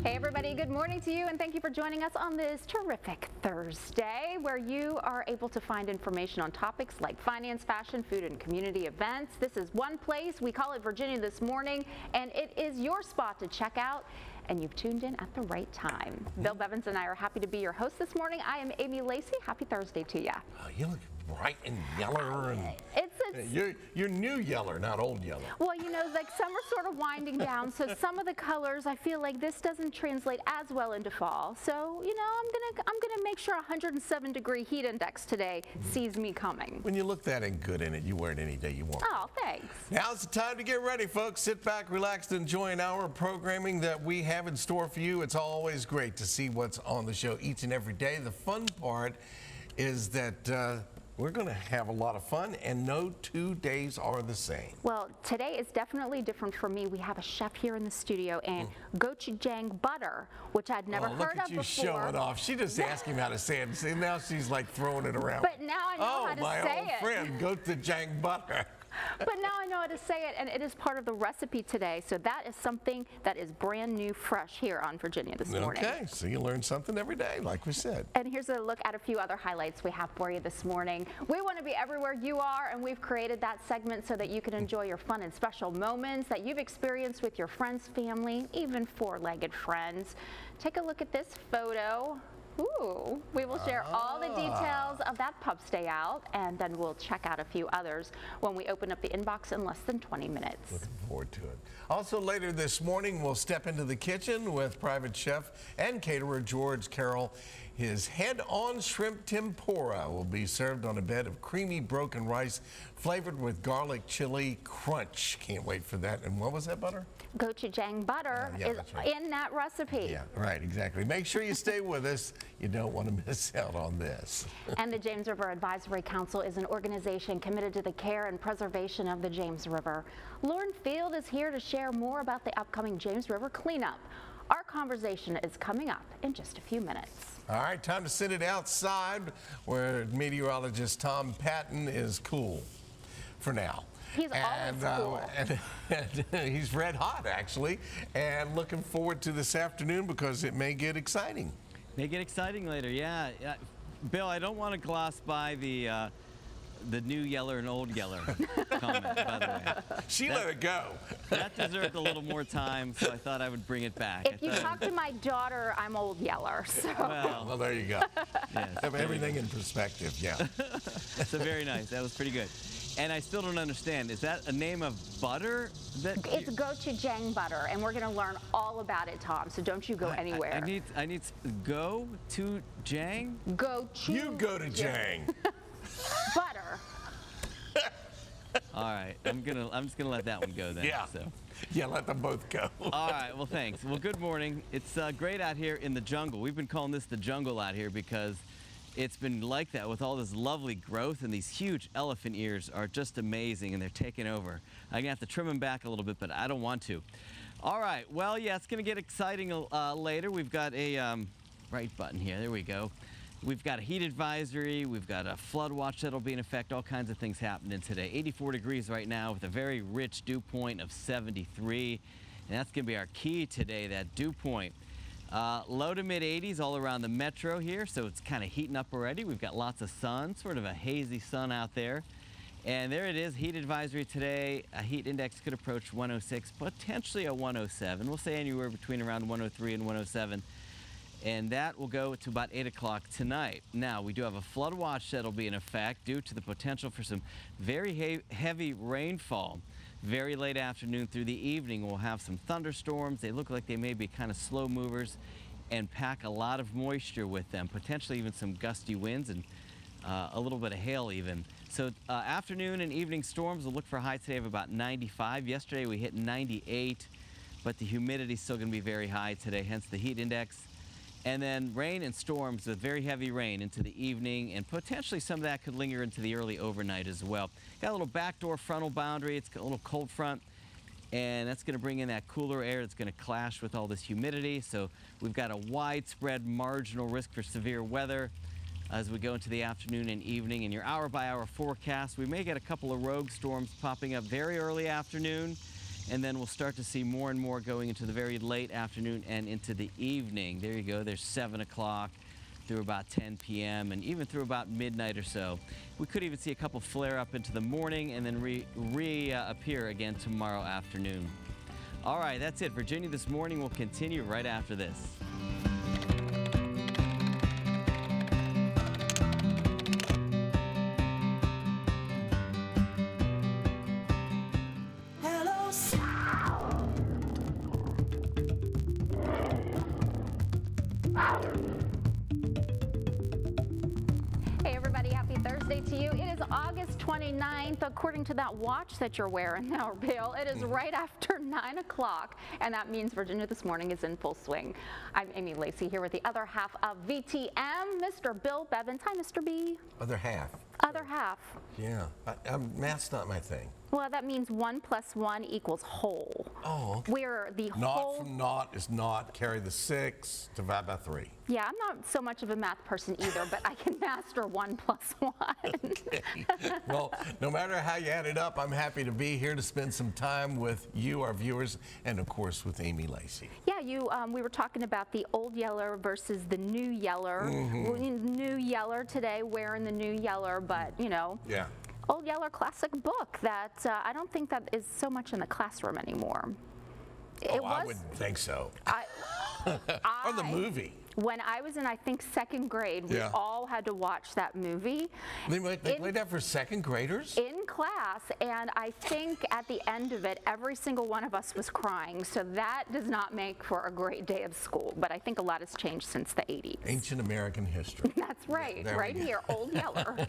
Hey everybody, good morning to you and thank you for joining us on this terrific Thursday where you are able to find information on topics like finance, fashion, food, and community events. This is one place, we call it Virginia This Morning, and it is your spot to check out, and you've tuned in at the right time. Bill Bevins and I are happy to be your host this morning. I am Amy Lacey. Happy Thursday to you. Oh, you look bright and yeller. And you're new yeller, not old yeller. Well, you know, like summer's sort of winding down, so some of the colors, I feel like this doesn't translate as well into fall. So, you know, I'm gonna make sure 107-degree heat index today sees me coming. When you look that good in it, you wear it any day you want. Oh, thanks. Now's the time to get ready, folks. Sit back, relax, and enjoy an hour of programming that we have in store for you. It's always great to see what's on the show each and every day. The fun part is that we're going to have a lot of fun, and no 2 days are the same. Well, today is definitely different for me. We have a chef here in the studio, and gochujang butter, which I'd never heard of before. Look at you showing off. She just asked him how to say it. See, now she's like throwing it around. But now I know how to say it. Oh, my old friend, gochujang butter. But now I know how to say it, and it is part of the recipe today. So that is something that is brand new, fresh here on Virginia This Morning. Okay, so you learn something every day, like we said. And here's a look at a few other highlights we have for you this morning. We want to be everywhere you are, and we've created that segment so that you can enjoy your fun and special moments that you've experienced with your friends, family, even four-legged friends. Take a look at this photo. Ooh, we will share all the details of that pub stay out, and then we'll check out a few others when we open up the inbox in less than 20 minutes. Looking forward to it. Also later this morning, we'll step into the kitchen with private chef and caterer George Carroll. His head-on shrimp tempura will be served on a bed of creamy broken rice flavored with garlic chili crunch. Can't wait for that. And what was that butter? Gochujang butter is in that recipe. Yeah, right, exactly. Make sure you stay with us. You don't want to miss out on this. And the James River Advisory Council is an organization committed to the care and preservation of the James River. Lauren Field is here to share more about the upcoming James River cleanup. Our conversation is coming up in just a few minutes. All right, time to send it outside where meteorologist Tom Patton is cool for now. He's always cool. And he's red hot, actually, and looking forward to this afternoon because it may get exciting. May get exciting later, yeah. Bill, I don't want to gloss by the new yeller and old yeller comment, by the way. She let it go. That deserved a little more time, so I thought I would bring it back. If you talk to my daughter, I'm old yeller. So. Well, there you go. Yes, have everything in perspective, yeah. So very nice. That was pretty good. And I still don't understand. Is that a name of butter? It's gochujang butter, and we're going to learn all about it, Tom. So don't you go anywhere. I need go to Jang. You go to Jang. Butter. All right, I'm just gonna let that one go then. Yeah. So. Yeah, let them both go. All right. Well, thanks. Well, good morning. It's great out here in the jungle. We've been calling this the jungle out here because it's been like that with all this lovely growth, and these huge elephant ears are just amazing, and they're taking over. I'm gonna have to trim them back a little bit, but I don't want to. All right. Well, yeah, it's gonna get exciting later. We've got a right button here. There we go. We've got a heat advisory, we've got a flood watch that'll be in effect, all kinds of things happening today. 84 degrees right now with a very rich dew point of 73. And that's going to be our key today, that dew point. Low to mid 80s all around the metro here, so it's kind of heating up already. We've got lots of sun, sort of a hazy sun out there. And there it is, heat advisory today. A heat index could approach 106, potentially a 107. We'll say anywhere between around 103 and 107. And that will go to about 8 o'clock tonight. Now, we do have a flood watch that'll be in effect due to the potential for some very heavy rainfall. Very late afternoon through the evening, we'll have some thunderstorms. They look like they may be kind of slow movers and pack a lot of moisture with them, potentially even some gusty winds and a little bit of hail even. So afternoon and evening storms will look for a high today of about 95. Yesterday we hit 98, but the humidity is still going to be very high today, hence the heat index. And then rain and storms with very heavy rain into the evening, and potentially some of that could linger into the early overnight as well. Got a little backdoor frontal boundary. It's got a little cold front, and that's going to bring in that cooler air that's going to clash with all this humidity. So we've got a widespread marginal risk for severe weather as we go into the afternoon and evening. In your hour-by-hour forecast, we may get a couple of rogue storms popping up very early afternoon and then we'll start to see more and more going into the very late afternoon and into the evening. There you go. There's 7 o'clock through about 10 p.m. and even through about midnight or so. We could even see a couple flare up into the morning and then reappear again tomorrow afternoon. All right, that's it. Virginia This Morning will continue right after this. Hey everybody, happy Thursday to you. It is August 29th. According to that watch that you're wearing now, Bill, it is right after 9 o'clock, and that means Virginia This Morning is in full swing. I'm Amy Lacey here with the other half of VTM, Mr. Bill Bevins. Hi, Mr. B. Other half. Other half. Yeah. Math's not my thing. Well, that means 1 + 1 = whole. Oh. We're the Not whole. from naught is naught. Carry the 6, divide by 3. Yeah, I'm not so much of a math person either, but I can master 1 + 1. Okay. Well, no matter how you add it up, I'm happy to be here to spend some time with you, our viewers, and of course with Amy Lacey. Yeah, we were talking about the old Yeller versus the new Yeller. New Yeller today, wearing the new Yeller, but you know. Yeah. Old Yeller classic book that I don't think that is so much in the classroom anymore. I wouldn't think so. Or the movie. When I was in, I think, second grade, we Yeah. all had to watch that movie. They played that for second graders? In class, and I think at the end of it, every single one of us was crying. So that does not make for a great day of school. But I think a lot has changed since the 80s. Ancient American history. That's right, There we right go. here, Old Yeller.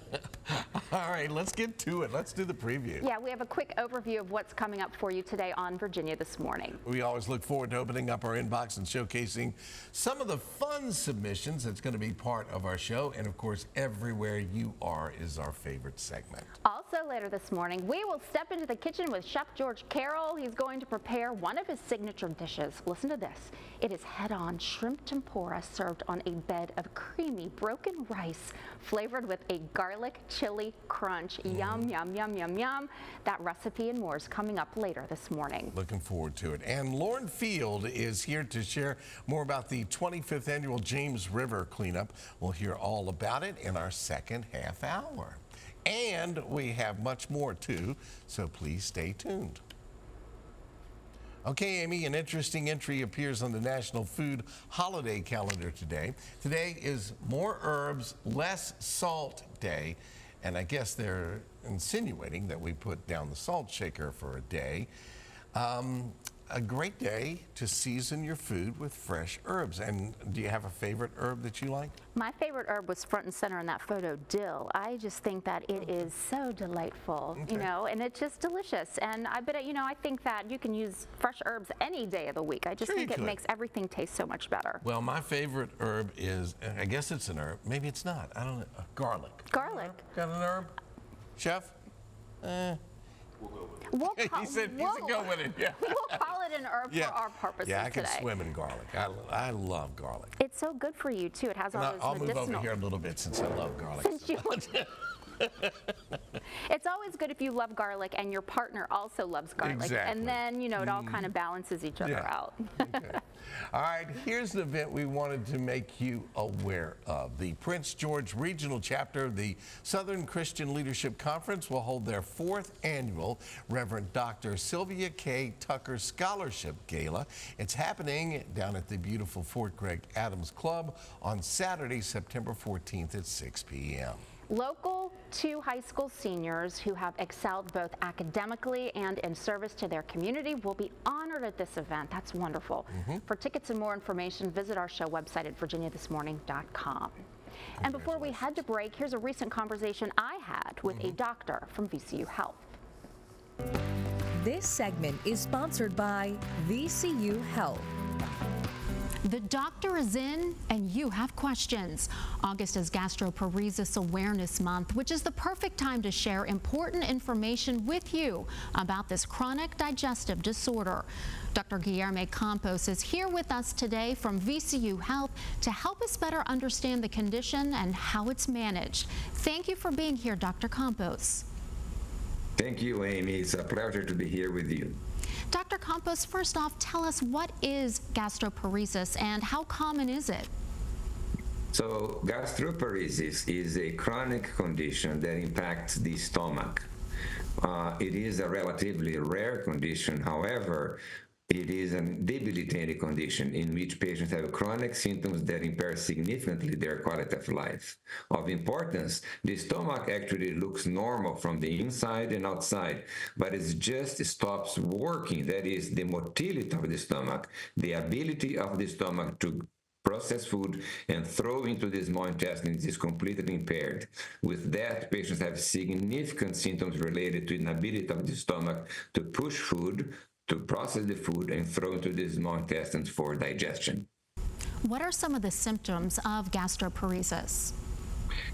All right, let's get to it. Let's do the preview. Yeah, we have a quick overview of what's coming up for you today on Virginia This Morning. We always look forward to opening up our inbox and showcasing some of the fun submissions that's going to be part of our show. And of course, Everywhere You Are is our favorite segment. Also later this morning, we will step into the kitchen with Chef George Carroll. He's going to prepare one of his signature dishes. Listen to this. It is head-on shrimp tempura served on a bed of creamy broken rice flavored with a garlic chili crunch. Yum, yum, yum, yum, yum. That recipe and more is coming up later this morning. Looking forward to it. And Lauren Field is here to share more about the 25th annual James River cleanup. We'll hear all about it in our second half hour. And we have much more too, so please stay tuned. Okay, Amy, an interesting entry appears on the National Food Holiday Calendar today. Today is More Herbs, Less Salt Day, and I guess they're insinuating that we put down the salt shaker for a day. A great day to season your food with fresh herbs. And do you have a favorite herb that you like? My favorite herb was front and center in that photo, dill. I just think that it is so delightful, you know, and it's just delicious. And I bet, you know, I think that you can use fresh herbs any day of the week. I just Sure think you it could. makes everything taste so much better. Well, my favorite herb is, I guess it's an herb. Maybe it's not. I don't know. Garlic. Garlic. Got an herb? Chef? We'll He said go with it. Yeah. We'll call it an herb for our purposes Yeah, I can today. swim in garlic. I love garlic. It's so good for you too. It has all And those I'll move medicinal. over here a little bit since I love garlic. Since you It's always good if you love garlic and your partner also loves garlic. Exactly. And then, you know, it all kind of balances each other Yeah. out. Okay. All right, here's an event we wanted to make you aware of. The Prince George Regional Chapter of the Southern Christian Leadership Conference will hold their 4th annual Reverend Dr. Sylvia K. Tucker Scholarship Gala. It's happening down at the beautiful Fort Gregg Adams Club on Saturday, September 14th at 6 p.m. Local 2 high school seniors who have excelled both academically and in service to their community will be honored at this event. That's wonderful. For tickets and more information, visit our show website at virginiathismorning.com. And before we head to break, here's a recent conversation I had with a doctor from VCU Health. This segment is sponsored by VCU Health. The doctor is in and you have questions. August is Gastroparesis Awareness Month, which is the perfect time to share important information with you about this chronic digestive disorder. Dr. Guilherme Campos is here with us today from VCU Health to help us better understand the condition and how it's managed. Thank you for being here, Dr. Campos. Thank you, Amy. It's a pleasure to be here with you. Dr. Campos, first off, tell us what is gastroparesis and how common is it? So, gastroparesis is a chronic condition that impacts the stomach. It is a relatively rare condition. However, it is a debilitating condition in which patients have chronic symptoms that impair significantly their quality of life. Of importance, the stomach actually looks normal from the inside and outside, but it just stops working. That is, the motility of the stomach, the ability of the stomach to process food and throw into the small intestines is completely impaired. With that, patients have significant symptoms related to inability of the stomach to push food, to process the food, and throw into the small intestines for digestion. What are some of the symptoms of gastroparesis?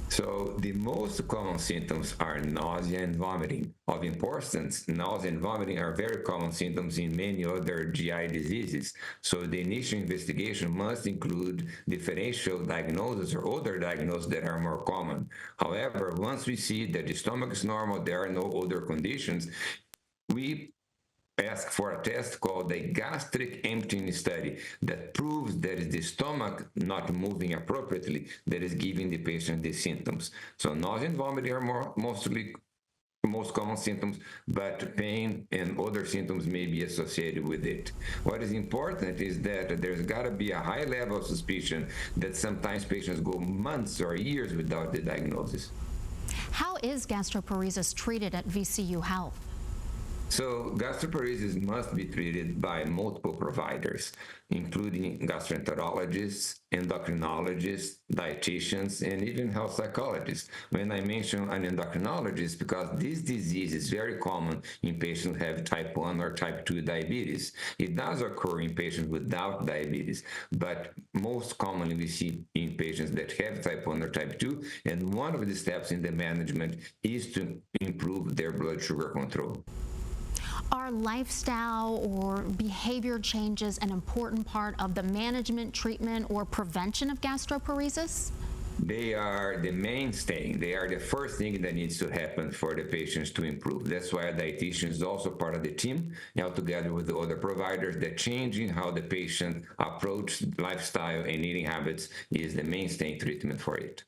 So the most common symptoms are nausea and vomiting. Of importance, nausea and vomiting are very common symptoms in many other GI diseases. So the initial investigation must include differential diagnosis or other diagnoses that are more common. However, once we see that the stomach is normal, there are no other conditions, we ask for a test called a gastric emptying study that proves that is the stomach not moving appropriately that is giving the patient the symptoms. So nausea and vomiting are most common symptoms, but pain and other symptoms may be associated with it. What is important is that there's got to be a high level of suspicion that sometimes patients go months or years without the diagnosis. How is gastroparesis treated at VCU Health? So gastroparesis must be treated by multiple providers, including gastroenterologists, endocrinologists, dietitians, and even health psychologists. When I mention an endocrinologist, because this disease is very common in patients who have type 1 or type 2 diabetes. It does occur in patients without diabetes, but most commonly we see in patients that have type 1 or type 2, and one of the steps in the management is to improve their blood sugar control. Are lifestyle or behavior changes an important part of the management, treatment, or prevention of gastroparesis? They are the mainstay. They are the first thing that needs to happen for the patients to improve. That's why a dietitian is also part of the team, together with the other providers, that changing how the patient approaches lifestyle and eating habits is the mainstay treatment for it.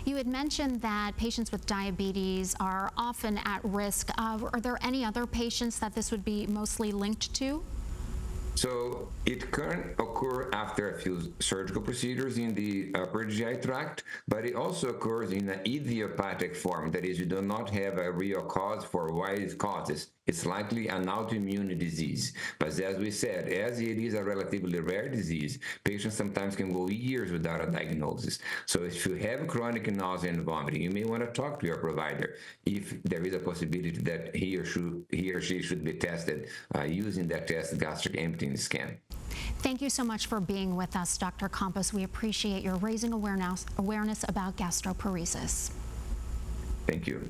You had mentioned that patients with diabetes are often at risk. Are there any other patients that this would be mostly linked to? So it can occur after a few surgical procedures in the upper GI tract, but it also occurs in an idiopathic form. That is, you do not have a real cause for why it causes. It's likely an autoimmune disease. But as we said, as it is a relatively rare disease, patients sometimes can go years without a diagnosis. So if you have chronic nausea and vomiting, you may want to talk to your provider if there is a possibility that he or she should be tested using that test, gastric emptying scan. Thank you so much for being with us, Dr. Campos. We appreciate your raising awareness about gastroparesis. Thank you.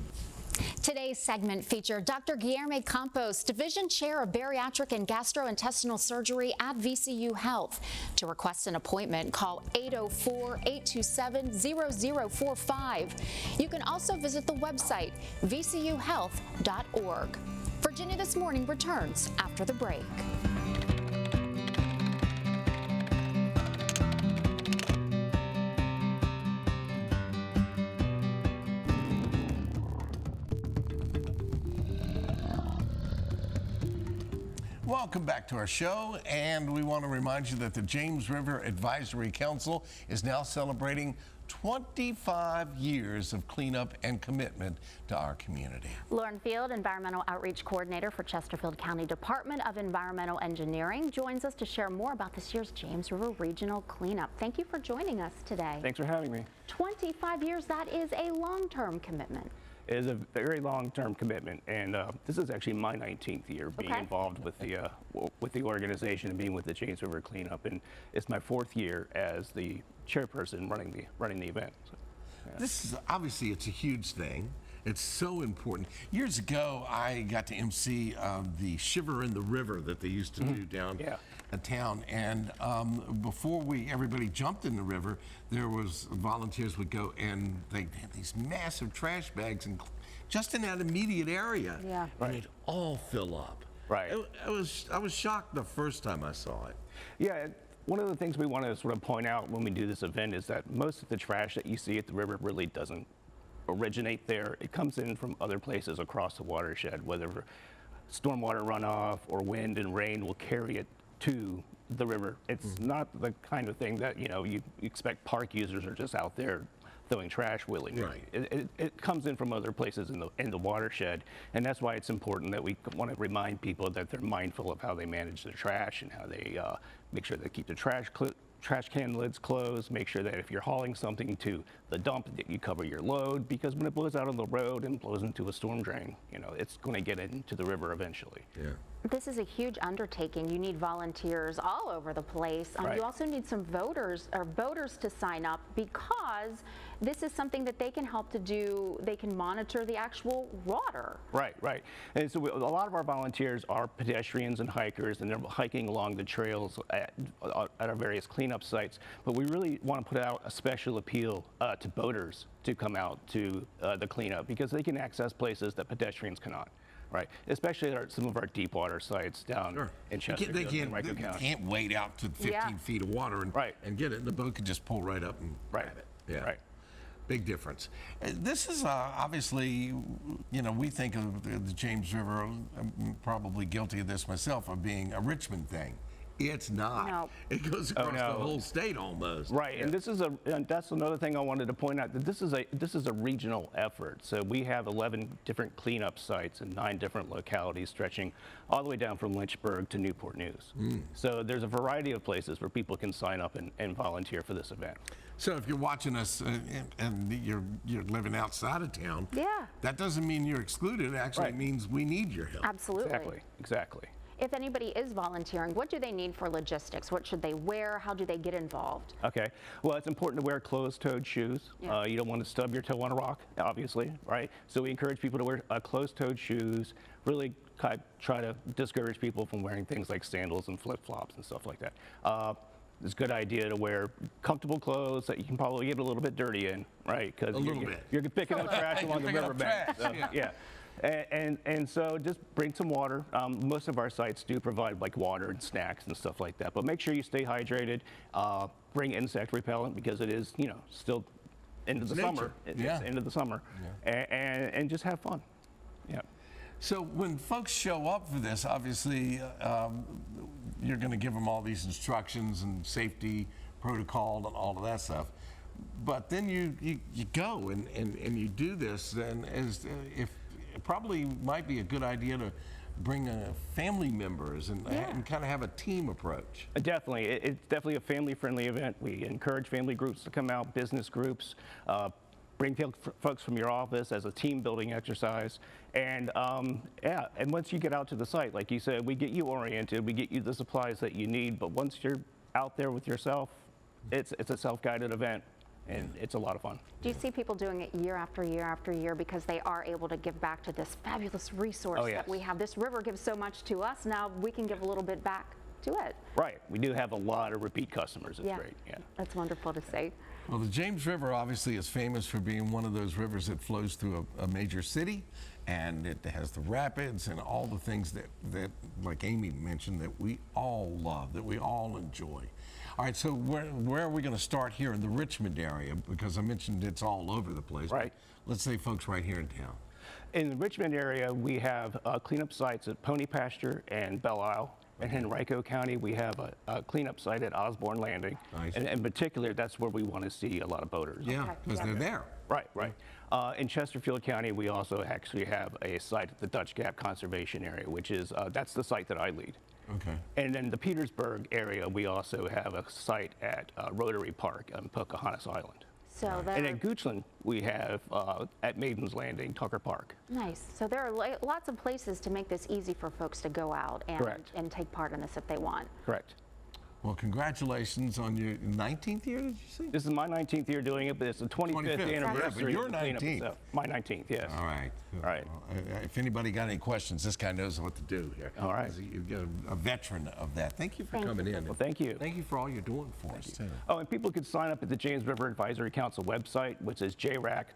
Today's segment featured Dr. Guilherme Campos, Division Chair of Bariatric and Gastrointestinal Surgery at VCU Health. To request an appointment, call 804-827-0045. You can also visit the website, vcuhealth.org. Virginia This Morning returns after the break. Welcome back to our show, and we want to remind you that the James River Advisory Council is now celebrating 25 years of cleanup and commitment to our community. Lauren Field, Environmental Outreach Coordinator for Chesterfield County Department of Environmental Engineering, joins us to share more about this year's James River Regional Cleanup. Thank you for joining us today. Thanks for having me. 25 years, that is a long-term commitment. It is a very long-term commitment, and this is actually my 19th year being involved with the organization and being with the James River Cleanup, and it's my 4th year as the chairperson running the event. So, yeah. This is obviously, it's a huge thing. It's so important. Years ago, I got to MC the Shiver in the River that they used to do down in town. And before everybody jumped in the river, there was volunteers would go and they had these massive trash bags and just in that immediate area. Yeah. And it all fill up. Right. I was shocked the first time I saw it. Yeah, one of the things we want to sort of point out when we do this event is that most of the trash that you see at the river really doesn't originate there. It comes in from other places across the watershed, whether stormwater runoff or wind and rain will carry it to the river. It's not the kind of thing that, you expect park users are just out there throwing trash willy-nilly. Right. It comes in from other places in the watershed, and that's why it's important that we want to remind people that they're mindful of how they manage their trash and how they make sure they keep the trash can lids closed, make sure that if you're hauling something to the dump that you cover your load, because when it blows out on the road and blows into a storm drain, it's going to get into the river eventually. Yeah. This is a huge undertaking. You need volunteers all over the place. Right. You also need some voters to sign up, because this is something that they can help to do. They can monitor the actual water. Right. And so a lot of our volunteers are pedestrians and hikers, and they're hiking along the trails at our various cleanup sites. But we really want to put out a special appeal to boaters to come out to the cleanup, because they can access places that pedestrians cannot. Right, especially some of our deep water sites down in Chesterfield and Rico County. They can't wade out to 15 feet of water and get it. The boat can just pull right up and grab it. Yeah. Right. Big difference. This is obviously, we think of the James River, I'm probably guilty of this myself, of being a Richmond thing. It's not. No. It goes across the whole state almost. Right, and that's another thing I wanted to point out, that this is a regional effort. So we have 11 different cleanup sites in 9 different localities, stretching all the way down from Lynchburg to Newport News. So there's a variety of places where people can sign up and volunteer for this event. So if you're watching us and you're living outside of town, that doesn't mean you're excluded. It actually means we need your help. Absolutely. Exactly. If anybody is volunteering, what do they need for logistics? What should they wear? How do they get involved? Okay. Well, it's important to wear closed-toed shoes. Yeah. You don't want to stub your toe on a rock, obviously, right? So we encourage people to wear closed-toed shoes, really try to discourage people from wearing things like sandals and flip-flops and stuff like that. It's a good idea to wear comfortable clothes that you can probably get a little bit dirty in, right? Because you're picking up trash along the riverbank. So, yeah. And so just bring some water. Most of our sites do provide like water and snacks and stuff like that. But make sure you stay hydrated. Bring insect repellent, because it is, still into the summer. It's into the summer. And just have fun. Yeah. So when folks show up for this, obviously you're going to give them all these instructions and safety protocol and all of that stuff. But then you go and you do this, and if it probably might be a good idea to bring family members and kind of have a team approach. Definitely. It's definitely a family-friendly event. We encourage family groups to come out, business groups. Bring folks from your office as a team-building exercise. And and once you get out to the site, like you said, we get you oriented, we get you the supplies that you need, but once you're out there with yourself, it's a self-guided event, and it's a lot of fun. Do you see people doing it year after year after year because they are able to give back to this fabulous resource that we have? This river gives so much to us, now we can give a little bit back to it. Right. We do have a lot of repeat customers. It's great. Yeah. That's wonderful to see. Well, the James River obviously is famous for being one of those rivers that flows through a major city, and it has the rapids and all the things that, like Amy mentioned, that we all love, that we all enjoy. All right, so where are we going to start here in the Richmond area? Because I mentioned it's all over the place. Right. Let's say folks right here in town. In the Richmond area, we have cleanup sites at Pony Pasture and Belle Isle. And in Rico County, we have a cleanup site at Osborne Landing. Nice. And in particular, that's where we want to see a lot of boaters. Yeah, because they're there. Right. In Chesterfield County, we also actually have a site at the Dutch Gap Conservation Area, which is, that's the site that I lead. Okay. And in the Petersburg area, we also have a site at Rotary Park on Pocahontas Island. So And in Goochland, we have at Maiden's Landing, Tucker Park. Nice. So there are lots of places to make this easy for folks to go out and take part in this if they want. Correct. Well, congratulations on your 19th year, did you say? This is my 19th year doing it, but it's the 25th anniversary. Yeah, but you're of the cleanup 19th. itself. My 19th, yes. All right. All right. Well, if anybody got any questions, this guy knows what to do here. All right. You've got a veteran of that. Thank you for coming in. Well, thank you. Thank you for all you're doing for us, too. Oh, and people can sign up at the James River Advisory Council website, which is jrac-va.org.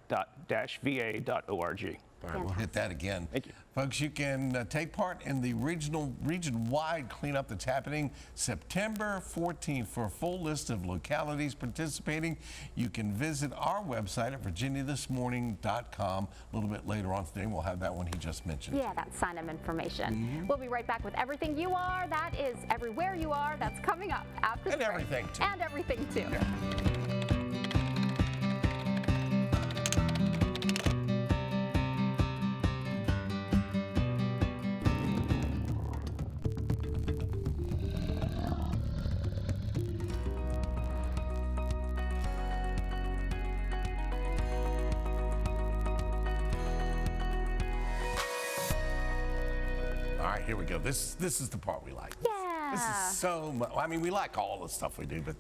All right, we'll hit that again. Thank you. Folks, you can take part in the region-wide cleanup that's happening September 14th. For a full list of localities participating, you can visit our website at virginiathismorning.com. A little bit later on today, we'll have that one he just mentioned. Yeah, that sign-up information. We'll be right back with Everything You Are. That is Everywhere You Are. That's coming up after And the break. everything, too. And everything, too. Yeah. All right, here we go. This is the part we like. Yeah. This is so much. I mean, we like all the stuff we do, but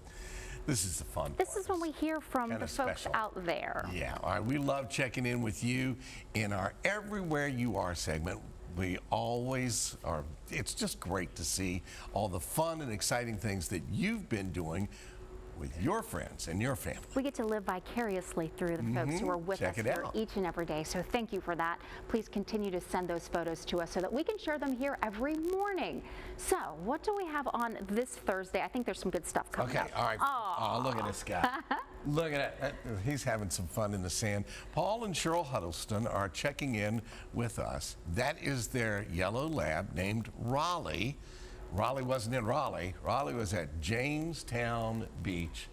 this is the fun This part. is when we hear from Kinda the folks special. out there. Yeah, all right. We love checking in with you in our Everywhere You Are segment. We always are. It's just great to see all the fun and exciting things that you've been doing with your friends and your family. We get to live vicariously through the folks who are with Check us it here out. each and every day. So thank you for that. Please continue to send those photos to us so that we can share them here every morning. So what do we have on this Thursday? I think there's some good stuff coming Okay, up. all right. Oh, look at this guy. Look at that. He's having some fun in the sand. Paul and Cheryl Huddleston are checking in with us. That is their yellow lab named Raleigh. Raleigh wasn't in Raleigh. Raleigh was at Jamestown Beach.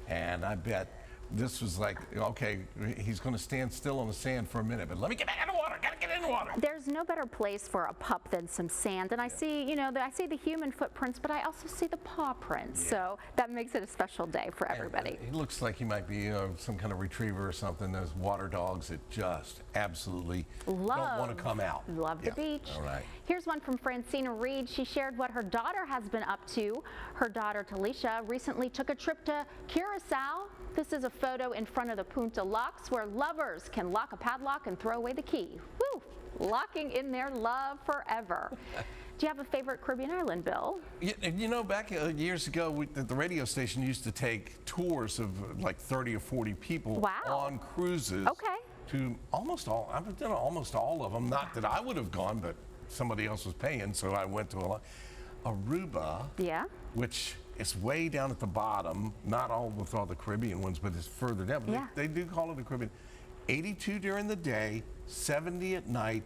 And I bet this was like, okay, he's going to stand still on the sand for a minute, but let me get back in the water. Got to get in the water. There's no better place for a pup than some sand. And I see, I see the human footprints, but I also see the paw prints. So that makes it a special day for everybody. He looks like he might be some kind of retriever or something. Those water dogs that just absolutely don't want to come out. Love the Yeah. beach. All right. Here's one from Francina Reed. She shared what her daughter has been up to. Her daughter, Talisha, recently took a trip to Curacao. This is a photo in front of the Punta Locks where lovers can lock a padlock and throw away the key. Woo! Locking in their love forever. Do you have a favorite Caribbean island, Bill? Back years ago, the radio station used to take tours of like 30 or 40 people Wow. on cruises. Okay. To almost all, I've done almost all of them. Not that I would have gone, but somebody else was paying, so I went to a lot. Aruba, Yeah. which is way down at the bottom, not all with all the Caribbean ones, but it's further down. But Yeah. they do call it the Caribbean. 82 during the day, 70 at night,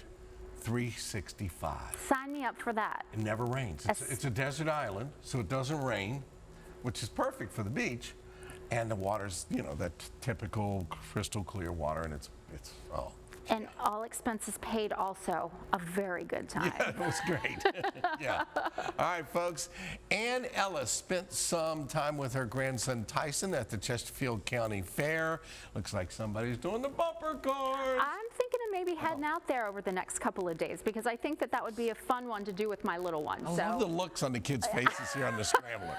365. Sign me up for that. It never rains. It's a desert island, so it doesn't rain, which is perfect for the beach. And the water's, that typical crystal clear water, and it's And all expenses paid also. A very good time. yeah, it was great. Yeah. All right, folks. Ann Ellis spent some time with her grandson Tyson at the Chesterfield County Fair. Looks like somebody's doing the bumper cars. I'm thinking of maybe heading out there over the next couple of days because I think that would be a fun one to do with my little one. I love the looks on the kids' faces here on the Scrambler.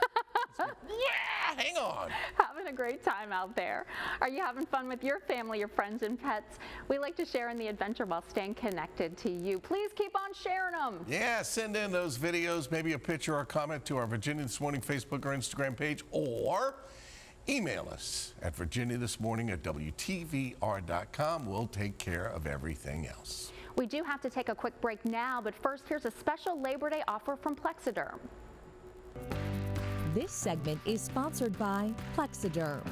Yeah, hang on. Having a great time out there. Are you having fun with your family, your friends, and pets? We like to share in the adventure while staying connected to you. Please keep on sharing them. Yeah, send in those videos, maybe a picture or comment to our Virginia This Morning Facebook or Instagram page, or email us at virginiathismorning@wtvr.com. We'll take care of everything else. We do have to take a quick break now, but first, here's a special Labor Day offer from Plexiderm. This segment is sponsored by Plexiderm.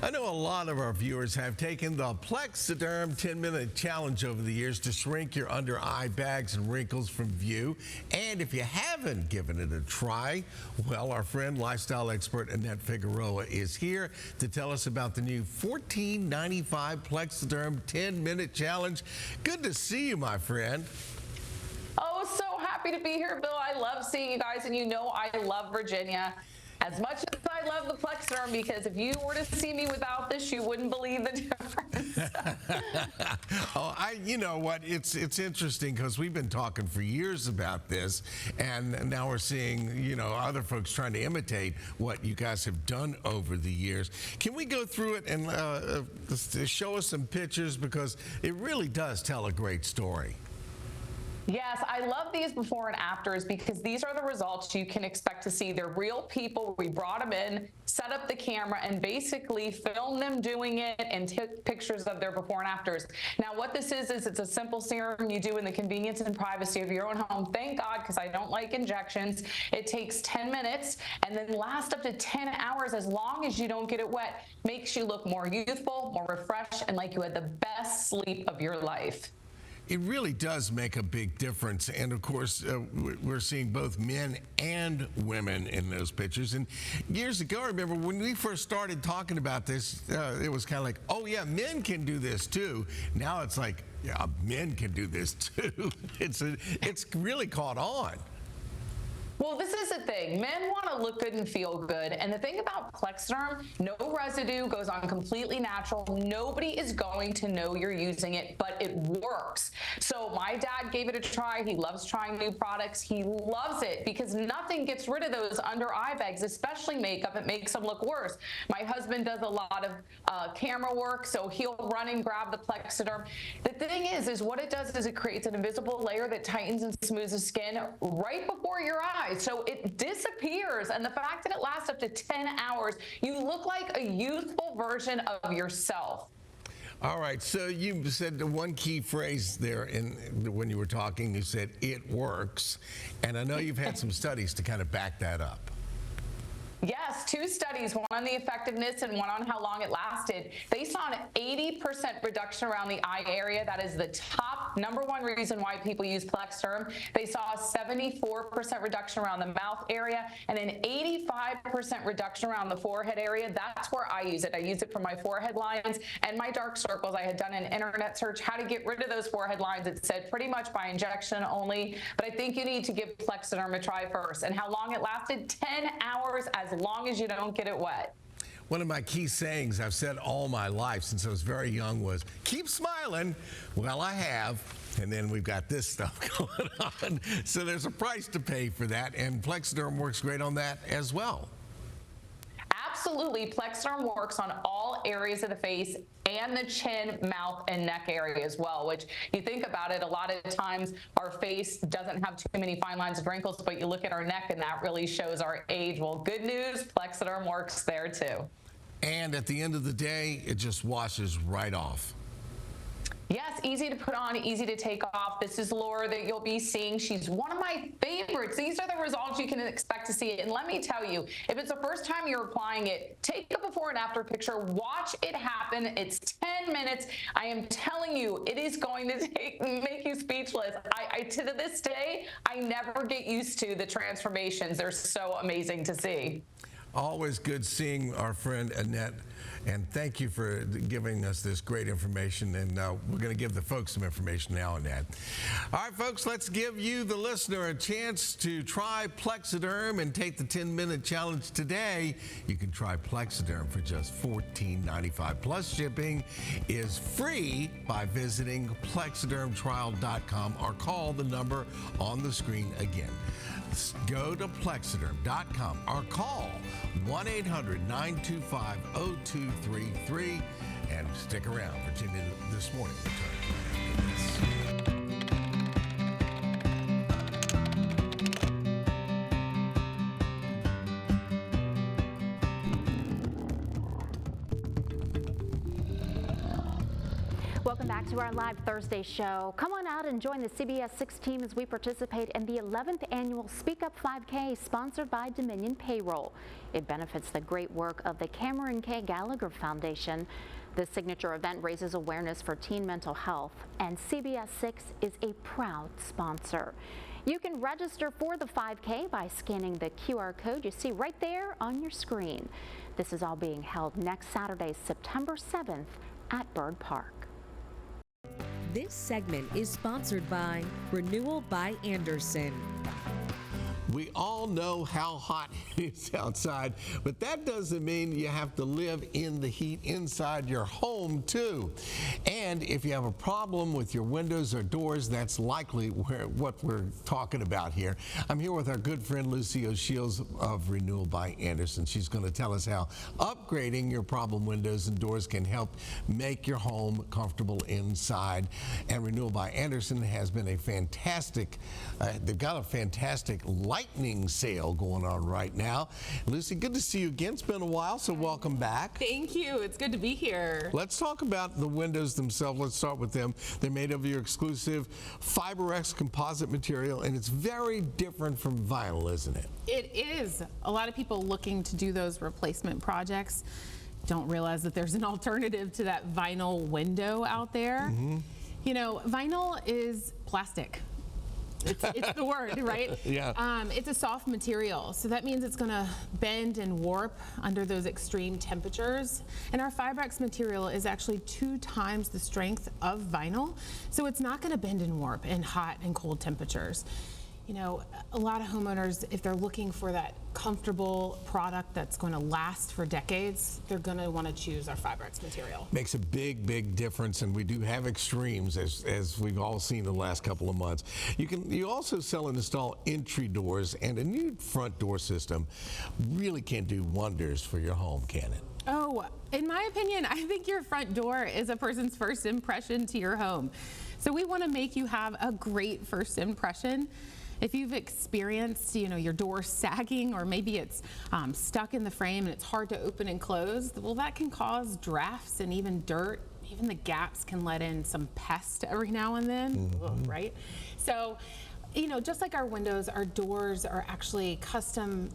I know a lot of our viewers have taken the Plexiderm 10-minute challenge over the years to shrink your under-eye bags and wrinkles from view. And if you haven't given it a try, well, our friend, lifestyle expert Annette Figueroa is here to tell us about the new $14.95 Plexiderm 10-minute challenge. Good to see you, my friend. Oh, so happy to be here, Bill. I love seeing you guys, and I love Virginia as much as I love the Plexiderm, because if you were to see me without this, you wouldn't believe the difference. You know what? It's interesting because we've been talking for years about this, and now we're seeing, other folks trying to imitate what you guys have done over the years. Can we go through it and show us some pictures, because it really does tell a great story? Yes, I love these before and afters because these are the results you can expect to see. They're real people. We brought them in, set up the camera, and basically filmed them doing it and took pictures of their before and afters. Now, what this is it's a simple serum you do in the convenience and privacy of your own home. Thank God, because I don't like injections. It takes 10 minutes and then lasts up to 10 hours as long as you don't get it wet. Makes you look more youthful, more refreshed, and like you had the best sleep of your life. It really does make a big difference. And of course, we're seeing both men and women in those pictures. And years ago, I remember when we first started talking about this, it was kind of like, oh yeah, men can do this too. Now it's like, yeah, men can do this too. It's really caught on. Well, this is the thing. Men want to look good and feel good. And the thing about Plexiderm, no residue, goes on completely natural. Nobody is going to know you're using it, but it works. So my dad gave it a try. He loves trying new products. He loves it because nothing gets rid of those under eye bags, especially makeup. It makes them look worse. My husband does a lot of camera work, so he'll run and grab the Plexiderm. The thing is what it does is it creates an invisible layer that tightens and smooths the skin right before your eyes. So it disappears, and the fact that it lasts up to 10 hours, you look like a youthful version of yourself. All right, so you said the one key phrase there when you were talking, you said it works, and I know you've had some studies to kind of back that up. Yes, 2 studies, one on the effectiveness and one on how long it lasted. They saw an 80% reduction around the eye area. That is the top #1 reason why people use Plexiderm. They saw a 74% reduction around the mouth area and an 85% reduction around the forehead area. That's where I use it. I use it for my forehead lines and my dark circles. I had done an internet search how to get rid of those forehead lines. It said pretty much by injection only, but I think you need to give Plexiderm a try first. And how long it lasted? 10 hours, as long as you don't get it wet. One of my key sayings I've said all my life since I was very young was, keep smiling. Well, I have. And then we've got this stuff going on. So there's a price to pay for that. And Plexiderm works great on that as well. Absolutely. Plexiderm works on all areas of the face and the chin, mouth, and neck area as well, which you think about it, a lot of times our face doesn't have too many fine lines of wrinkles, but you look at our neck and that really shows our age. Well, good news, Plexiderm works there too. And at the end of the day, it just washes right off. Yes, easy to put on, easy to take off. This is Laura that you'll be seeing. She's one of my favorites. These are the results you can expect to see. And let me tell you, if it's the first time you're applying it, take a before and after picture, watch it happen. It's 10 minutes. I am telling you, it is going to make you speechless. To this day, I never get used to the transformations. They're so amazing to see. Always good seeing our friend Annette, and thank you for giving us this great information. And we're going to give the folks some information now, Annette. All right, folks, let's give you, the listener, a chance to try Plexiderm and take the 10-minute challenge today. You can try Plexiderm for just $14.95. Plus, shipping is free by visiting plexidermtrial.com or call the number on the screen again. Go to plexiderm.com or call 1-800-925-0233 and stick around. Virginia This Morning. Welcome back to our live Thursday show. Come on out and join the CBS 6 team as we participate in the 11th annual Speak Up 5K sponsored by Dominion Payroll. It benefits the great work of the Cameron K. Gallagher Foundation. The signature event raises awareness for teen mental health, and CBS 6 is a proud sponsor. You can register for the 5K by scanning the QR code you see right there on your screen. This is all being held next Saturday, September 7th at Bird Park. This segment is sponsored by Renewal by Andersen. We all know how hot it is outside, but that doesn't mean you have to live in the heat inside your home too. And if you have a problem with your windows or doors, that's likely what we're talking about here. I'm here with our good friend Lucy O'Shields of Renewal by Andersen. She's going to tell us how upgrading your problem windows and doors can help make your home comfortable inside. And Renewal by Andersen has been a fantastic, they've got a fantastic lightning sale going on right now. Lucy, good to see you again. It's been a while, so welcome back. Thank you. It's good to be here. Let's talk about the windows themselves. Let's start with them. They're made of your exclusive FiberX composite material, and it's very different from vinyl, isn't it? It is. A lot of people looking to do those replacement projects don't realize that there's an alternative to that vinyl window out there. You know, vinyl is plastic. It's the word, right? Yeah. It's a soft material, so that means it's going to bend and warp under those extreme temperatures. And our FiberX material is actually 2 times the strength of vinyl, so it's not going to bend and warp in hot and cold temperatures. You know, a lot of homeowners, if they're looking for that comfortable product that's going to last for decades, they're going to want to choose our FiberX material. Makes a big, big difference, and we do have extremes, as we've all seen the last couple of months. You also sell and install entry doors, and a new front door system really can do wonders for your home, can it? Oh, in my opinion, I think your front door is a person's first impression to your home. So we want to make you have a great first impression. If you've experienced, you know, your door sagging, or maybe it's stuck in the frame and it's hard to open and close, well, that can cause drafts and even dirt. Even the gaps can let in some pest every now and then, right? So, you know, just like our windows, our doors are actually custom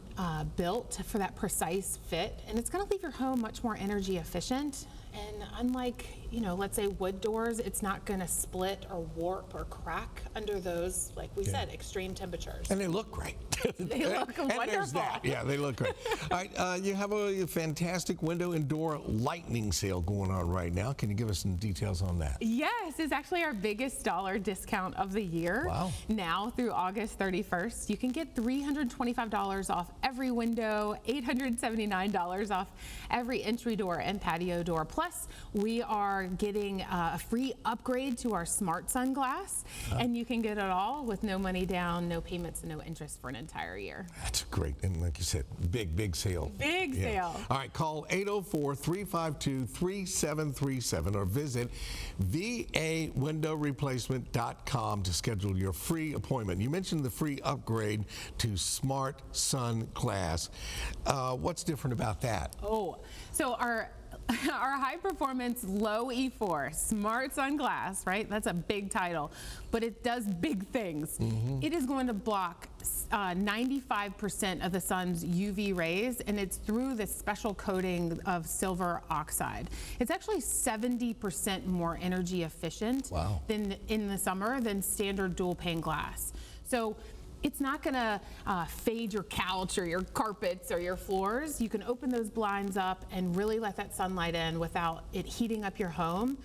built for that precise fit, and it's going to leave your home much more energy efficient. And unlike, you know, let's say wood doors, it's not going to split or warp or crack under those, like we said, extreme temperatures. And they look great. They look and wonderful. There's that. Yeah, they look great. All right, you have a fantastic window and door lightning sale going on right now. Can you give us some details on that? Yes, it's actually our biggest dollar discount of the year. Wow. Now through August 31st, you can get $325 off every window, $879 off every entry door and patio door. Plus, we are getting a free upgrade to our Smart Sun glass, and you can get it all with no money down, no payments, and no interest for an entire year. That's great. And like you said, big sale. Big sale. All right, call 804-352-3737 or visit vawindowreplacement.com to schedule your free appointment. You mentioned the free upgrade to Smart Sun glass. What's different about that? Oh, so our high performance low E4 Smart Sun glass, right? That's a big title, but it does big things. It is going to block 95% of the sun's UV rays, and it's through this special coating of silver oxide. It's actually 70% more energy efficient than in the summer than standard dual pane glass. So it's not going to fade your couch or your carpets or your floors. You can open those blinds up and really let that sunlight in without it heating up your home.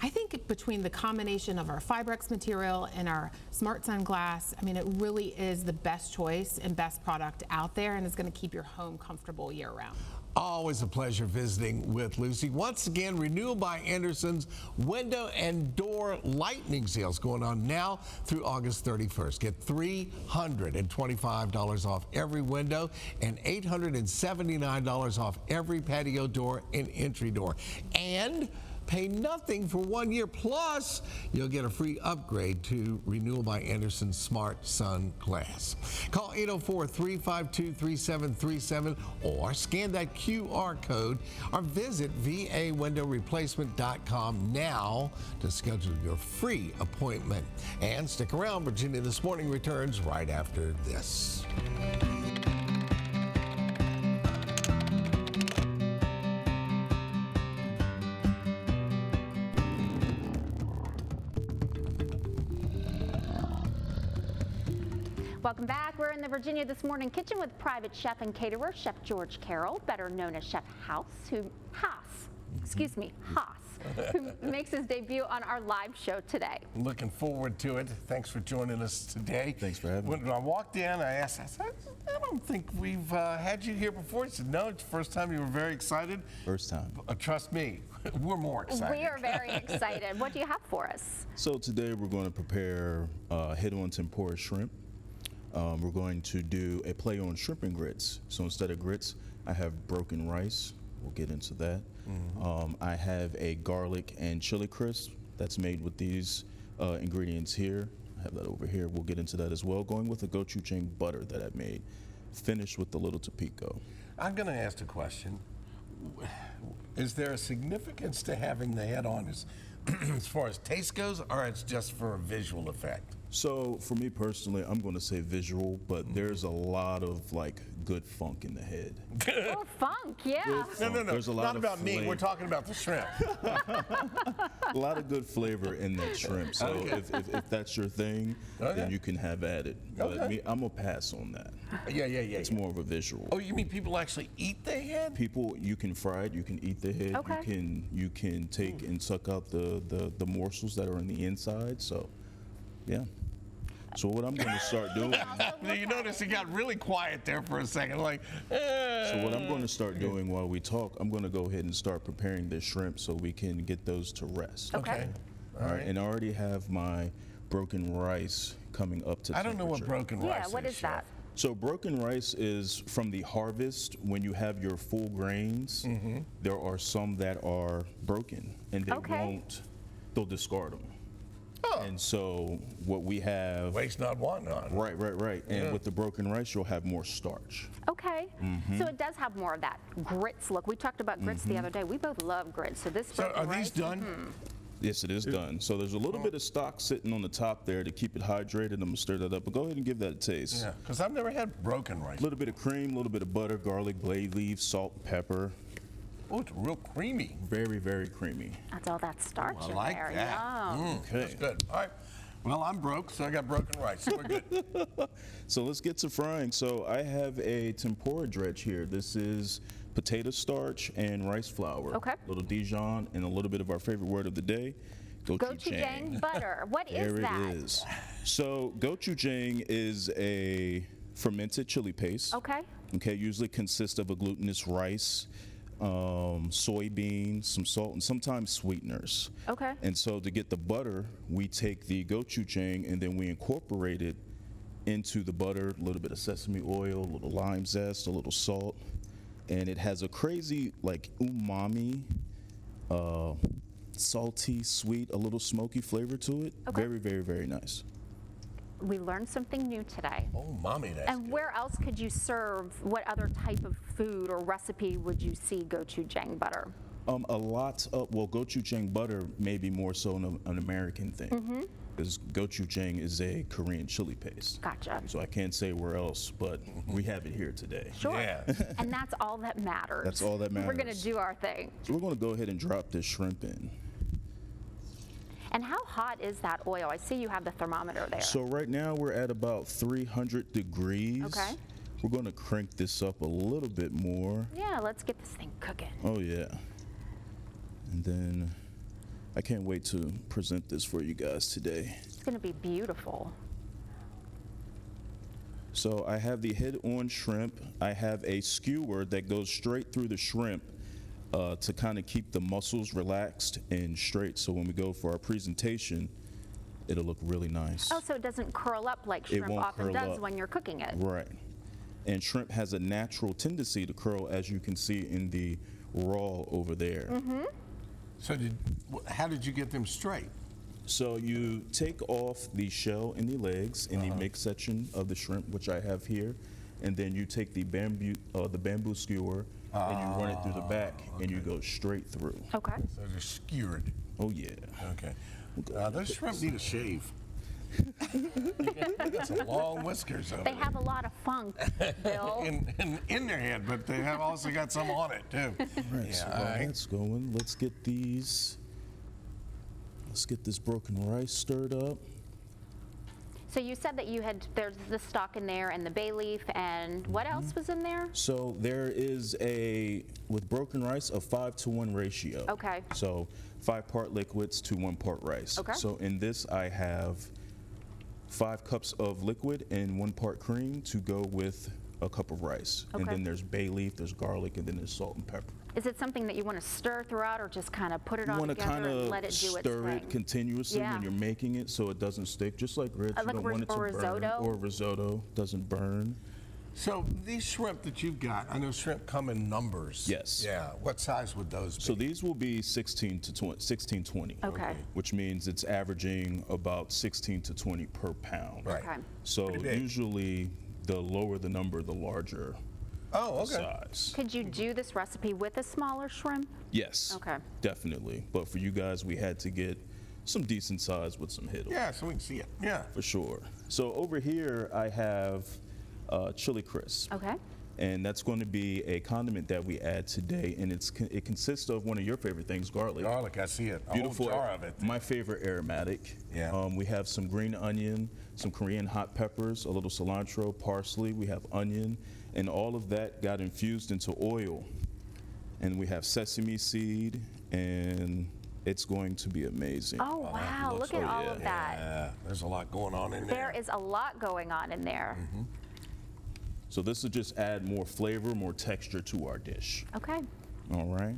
I think between the combination of our FiberX material and our Smart Sun glass, I mean, it really is the best choice and best product out there, and it's going to keep your home comfortable year round. Always a pleasure visiting with Lucy. Once again, Renewal by Andersen's window and door lightning sales going on now through August 31st. Get $325 off every window and $879 off every patio door and entry door. And pay nothing for 1 year, plus you'll get a free upgrade to Renewal by Andersen Smart Sun glass. Call 804-352-3737 or scan that QR code or visit vawindowreplacement.com now to schedule your free appointment. And stick around, Virginia This Morning returns right after this. Welcome back. We're in the Virginia This Morning kitchen with private chef and caterer, Chef George Carroll, better known as Chef Haas, who makes his debut on our live show today. Looking forward to it. Thanks for joining us today. Thanks for having me. When I walked in, I said, I don't think we've had you here before. He said, no, it's the first time. You were very excited. First time. Trust me, we're more excited. We are very excited. What do you have for us? So today we're going to prepare head-on tempura shrimp. We're going to do a play on shrimp and grits. So instead of grits, I have broken rice. We'll get into that. I have a garlic and chili crisp that's made with these ingredients here. I have that over here. We'll get into that as well. Going with a gochujang butter that I made, finished with a little tapico. I'm going to ask a question. Is there a significance to having the head on as far as taste goes, or it's just for a visual effect? So for me personally, I'm going to say visual, but there's a lot of like good funk in the head. Oh, funk, yeah. No. There's a lot Not of about me. flavor. We're talking about the shrimp. A lot of good flavor in that shrimp. So Okay. if that's your thing, Okay. then you can have at it. But Okay. me, I'm gonna pass on that. Yeah. It's more of a visual. Oh, you mean people actually eat the head? People, you can fry it, you can eat the head, Okay. you can take and suck out the morsels that are in the inside. So, yeah. So what I'm going to start doing. You notice it got really quiet there for a second, like. So what I'm going to start doing while we talk, I'm going to go ahead and start preparing the shrimp so we can get those to rest. Okay. All right. And I already have my broken rice coming up to I don't know what temperature. broken rice Yeah, what is Chef. that? So broken rice is from the harvest when you have your full grains. There are some that are broken and they'll discard them. Oh. And so what we have, Waste not, want not. right. And Yeah. with the broken rice, you'll have more starch. Okay. So it does have more of that grits look. We talked about grits the other day. We both love grits. So this So broken are these rice- done? Yes, it is done. So there's a little bit of stock sitting on the top there to keep it hydrated. I'm gonna stir that up, but go ahead and give that a taste. Yeah, because I've never had broken rice. A little bit of cream, a little bit of butter, garlic, bay leaves, salt, pepper. Oh, it's real creamy. Very, very creamy. That's all that starch I in like there. that. Yum. Okay. That's good. All right. Well, I'm broke, so I got broken rice. So we're good. So let's get to frying. So I have a tempura dredge here. This is potato starch and rice flour. Okay. A little Dijon and a little bit of our favorite word of the day, Gochujang butter. What is There that? it is. So gochujang is a fermented chili paste. Okay. Okay, usually consists of a glutinous rice, soybeans, some salt, and sometimes sweeteners. Okay. And so to get the butter, we take the gochujang and then we incorporate it into the butter, a little bit of sesame oil, a little lime zest, a little salt, and it has a crazy like umami, salty, sweet, a little smoky flavor to it. Okay. Very, very, very nice. We learned something new today. Oh, mommy, that's And where else could you serve? What other type of food or recipe would you see gochujang butter? A lot of, well, gochujang butter may be more so an American thing. Because gochujang is a Korean chili paste. Gotcha. So I can't say where else, but we have it here today. Sure. Yeah. And that's all that matters. That's all that We're going to matters. do our thing. So we're going to go ahead and drop this shrimp in. And how hot is that oil? I see you have the thermometer there. So right now we're at about 300 degrees. Okay. We're going to crank this up a little bit more. Yeah, let's get this thing cooking. Oh yeah. And then I can't wait to present this for you guys today. It's going to be beautiful. So I have the head-on shrimp. I have a skewer that goes straight through the shrimp to kind of keep the muscles relaxed and straight. So when we go for our presentation, it'll look really nice. Oh, so it doesn't curl up like It shrimp won't often curl does up. when you're cooking it. Right. And shrimp has a natural tendency to curl, as you can see in the raw over there. So how did you get them straight? So you take off the shell and the legs in the mixed section of the shrimp, which I have here, and then you take the bamboo skewer and you run it through the back, and you go straight through. Okay. So they're skewered. Oh yeah. Okay. Those shrimp need a shave. They got some long whiskers over They have a lot of funk, Bill. in their head, but they have also got some on it too. Right. So all while right. that's going, let's get these. Let's get this broken rice stirred up. So you said that there's the stock in there and the bay leaf, and what else was in there? So there is with broken rice, a 5-to-1 ratio. Okay. So 5-part liquids to 1 part rice. Okay. So in this, I have 5 cups of liquid and 1 part cream to go with a cup of rice. And Okay. then there's bay leaf, there's garlic, and then there's salt and pepper. Is it something that you want to stir throughout or just kind of put it You all want to together kind and let of it do its stir thing? it continuously Yeah. when you're making it so it doesn't stick, just like grits. Like you don't want it to or burn. risotto? Or risotto doesn't burn. So these shrimp that you've got, I know shrimp come in numbers. Yes. Yeah. What size would those be? So these will be 16 to 20, 16-20. Okay. Which means it's averaging about 16 to 20 per pound. Right. Okay. So Pretty big. usually the lower the number, the larger Oh, okay. size. Could you do this recipe with a smaller shrimp? Yes. Okay. Definitely. But for you guys, we had to get some decent size with some head on. Yeah, so we can see it. Yeah. For sure. So over here, I have chili crisp. Okay. And that's going to be a condiment that we add today, and it consists of one of your favorite things, garlic. Garlic, I see it. A Beautiful whole jar of it. My favorite aromatic. Yeah. We have some green onion, some Korean hot peppers, a little cilantro, parsley. We have onion, and all of that got infused into oil. And we have sesame seed, and it's going to be amazing. Oh, wow. Look at all of that. Yeah, there's a lot going on in There there. is a lot going on in there. So this will just add more flavor, more texture to our dish. Okay. All right.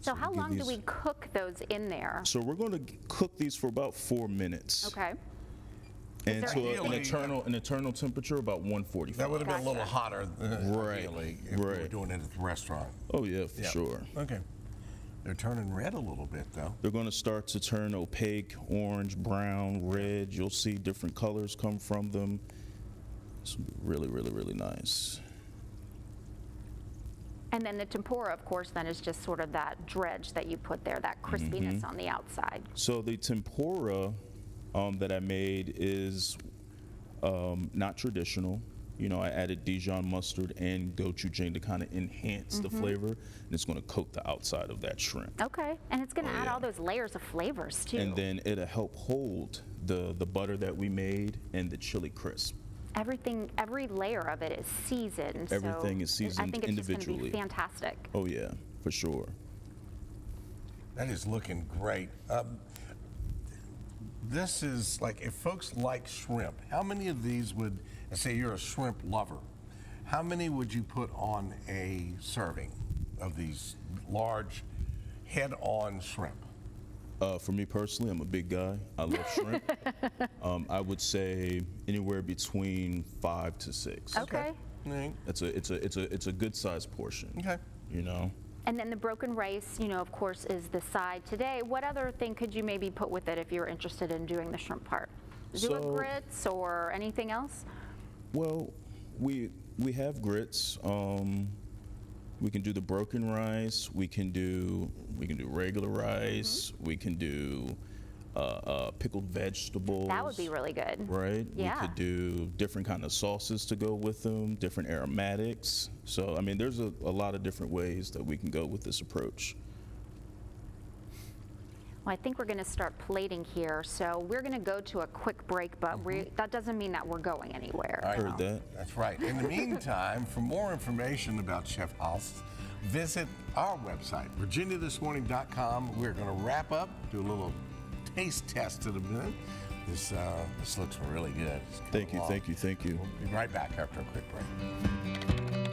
So how we'll give long do these- we cook those in there? So we're going to cook these for about 4 minutes. Okay. And there to an Ideally, eternal temperature about 145. That would have been a little Gotcha. hotter, Right, ideally, if we were right. doing it at the restaurant. Oh yeah, for Yeah. sure. Okay. They're turning red a little bit, though. They're going to start to turn opaque, orange, brown, red. You'll see different colors come from them. It's really, really, really nice. And then the tempura, of course, then is just sort of that dredge that you put there, that crispiness on the outside. So the tempura that I made is not traditional. You know, I added Dijon mustard and gochujang to kind of enhance the flavor, and it's going to coat the outside of that shrimp. Okay. And it's going to add all those layers of flavors, too. And then it'll help hold the butter that we made and the chili crisp. Everything, every layer of it is seasoned. so Everything is I seasoned think it's just going to be individually. fantastic. Oh yeah, for sure. That is looking great. This is like, if folks like shrimp, how many of these would, say you're a shrimp lover, how many would you put on a serving of these large head-on shrimp? For me personally, I'm a big guy. I love shrimp. I would say anywhere between 5 to 6. Okay. Okay. It's a good sized portion. Okay. You know. And then the broken rice, you know, of course, is the side today. What other thing could you maybe put with it if you're interested in doing the shrimp part? Do a So- grits or anything else? Well, we have grits. We can do the broken rice. We can do regular rice. We can do pickled vegetables. That would be really good. Right? Yeah. We could do different kind of sauces to go with them, different aromatics. So, I mean, there's a lot of different ways that we can go with this approach. Well, I think we're going to start plating here. So we're going to go to a quick break, but that doesn't mean that we're going anywhere. I Heard that. That's right. In the meantime, for more information about Chef House, visit our website, virginiathismorning.com. We're going to wrap up, do a little taste test in a minute. This looks really good. It's coming Thank you, along. thank you, thank you. We'll be right back after a quick break.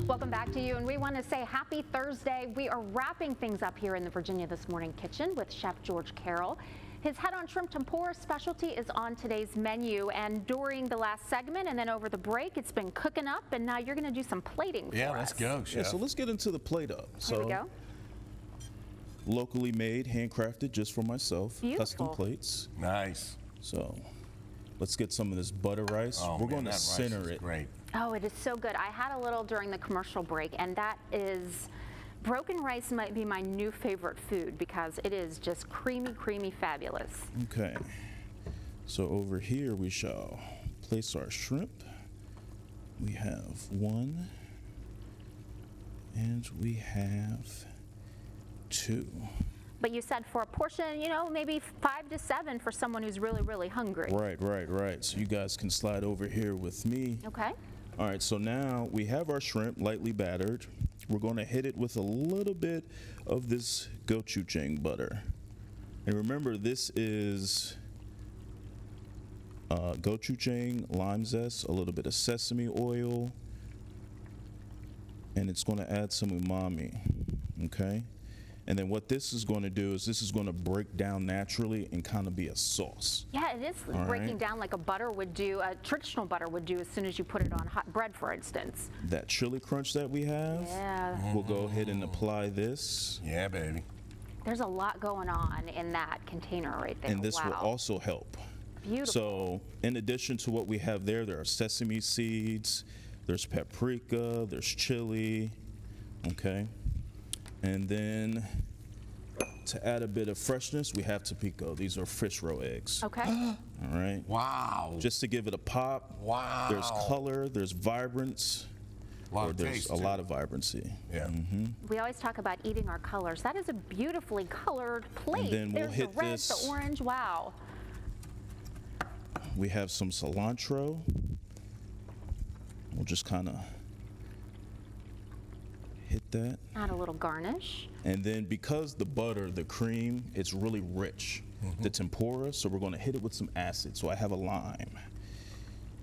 Welcome back to you, and we want to say happy Thursday. We are wrapping things up here in the Virginia This Morning kitchen with Chef George Carroll. His head-on shrimp tempura specialty is on today's menu, and during the last segment and then over the break, it's been cooking up, and now you're going to do some plating for us. Yeah, let's go, Yeah, Chef. so let's get into the plate up. Here we go. Locally made, handcrafted just for myself. Custom Beautiful. plates. Nice. So let's get some of this butter rice. Oh, We're man, going that to rice center is it. Great. Oh, it is so good. I had a little during the commercial break, and that is, broken rice might be my new favorite food because it is just creamy, creamy, fabulous. Okay. So over here we shall place our shrimp. We have 1 and we have 2. But you said for a portion, you know, maybe 5 to 7 for someone who's really, really hungry. Right. So you guys can slide over here with me. Okay. All right, so now we have our shrimp lightly battered. We're going to hit it with a little bit of this gochujang butter. And remember, this is gochujang, lime zest, a little bit of sesame oil, and it's going to add some umami, okay? And then what this is going to do is this is going to break down naturally and kind of be a sauce. Yeah, it is breaking down like a butter would do, a traditional butter would do as soon as you put it on hot bread, for instance. That chili crunch that we have, Yeah. we'll go ahead and apply this. Yeah, baby. There's a lot going on in that container right there. And this wow. will also help. Beautiful. So in addition to what we have there are sesame seeds, there's paprika, there's chili, okay? And then to add a bit of freshness, we have toppico. These are fish roe eggs. Okay. All right. Wow. Just to give it a pop. Wow. There's color, there's vibrance, Taste, a lot of vibrancy. Yeah. We always talk about eating our colors. That is a beautifully colored plate. then we'll There's hit the red, this- the orange. Wow. We have some cilantro. We'll just kind of hit that. Add a little garnish. And then because the butter, the cream, it's really rich, the tempura, so we're going to hit it with some acid. So I have a lime.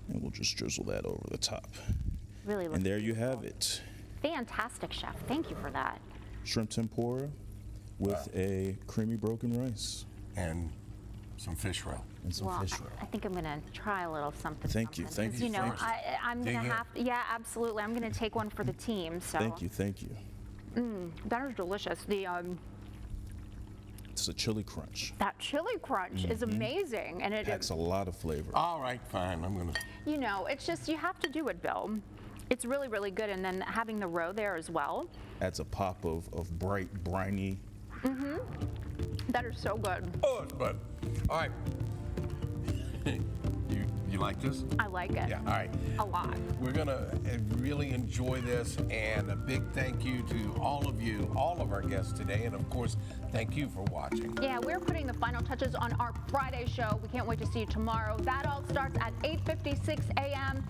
And we'll just drizzle that over the top. Really looks And there you beautiful. have it. Fantastic, chef. Thank you for that. Shrimp tempura with a creamy broken rice And some fish roe. and some Well, fish roe. I think I'm going to try a little something. Thank you, something, thank 'cause, you, You know, thank you. I'm going to Dig in. have, yeah, absolutely. I'm going to take one for the team. So Thank you, thank you. that is delicious. The It's a chili crunch. that chili crunch is amazing, and Packs a lot of flavor. All right, fine. I'm going to. you know, it's just you have to do it, Bill. It's really, really good, and then having the roe there as well. Adds a pop of bright, briny. That is so good. Oh, it's good. All right. You like this? I like it. Yeah, all right. A lot. We're going to really enjoy this, and a big thank you to all of you, all of our guests today, and of course, thank you for watching. Yeah, we're putting the final touches on our Friday show. We can't wait to see you tomorrow. That all starts at 8:56 a.m.